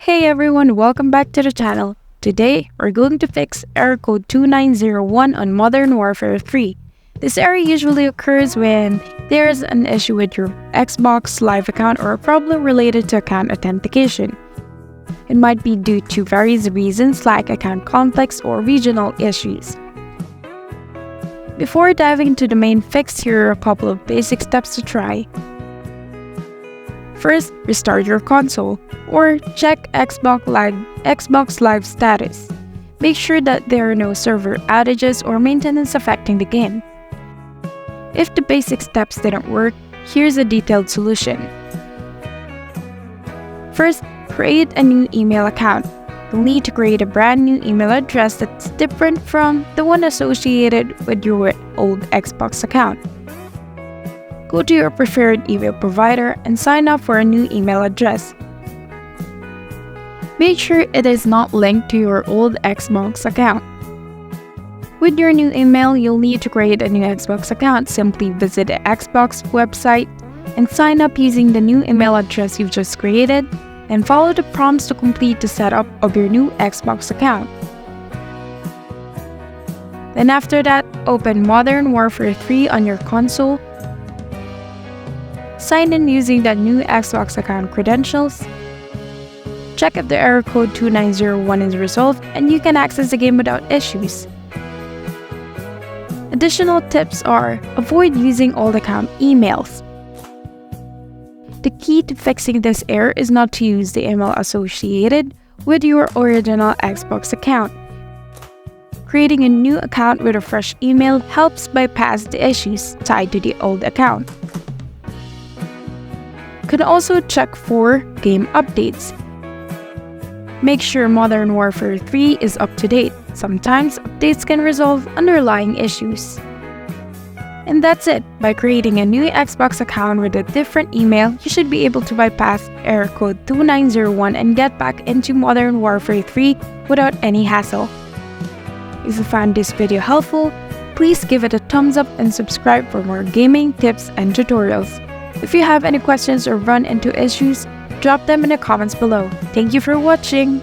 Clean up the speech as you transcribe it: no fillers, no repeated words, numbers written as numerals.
Hey everyone, welcome back to the channel. Today, we're going to fix error code 2901 on Modern Warfare 3. This error usually occurs when there is an issue with your Xbox Live account or a problem related to account authentication. It might be due to various reasons like account conflicts or regional issues. Before diving into the main fix, here are a couple of basic steps to try. First, restart your console or check Xbox Live status. Make sure that there are no server outages or maintenance affecting the game. If the basic steps didn't work, here's a detailed solution. First, create a new email account. You'll need to create a brand new email address that's different from the one associated with your old Xbox account. Go to your preferred email provider and sign up for a new email address. Make sure it is not linked to your old Xbox account. With your new email, you'll need to create a new Xbox account. Simply visit the Xbox website and sign up using the new email address you've just created, and follow the prompts to complete the setup of your new Xbox account. Then after that, open Modern Warfare 3 on your console. Sign in using that new Xbox account credentials. Check if the error code 2901 is resolved and you can access the game without issues. Additional tips are: avoid using old account emails. The key to fixing this error is not to use the email associated with your original Xbox account. Creating a new account with a fresh email helps bypass the issues tied to the old account. You can also check for game updates. Make sure Modern Warfare 3 is up to date. Sometimes updates can resolve underlying issues. And that's it. By creating a new Xbox account with a different email, you should be able to bypass error code 2901 and get back into Modern Warfare 3 without any hassle. If you found this video helpful, please give it a thumbs up and subscribe for more gaming tips and tutorials. If you have any questions or run into issues, drop them in the comments below. Thank you for watching!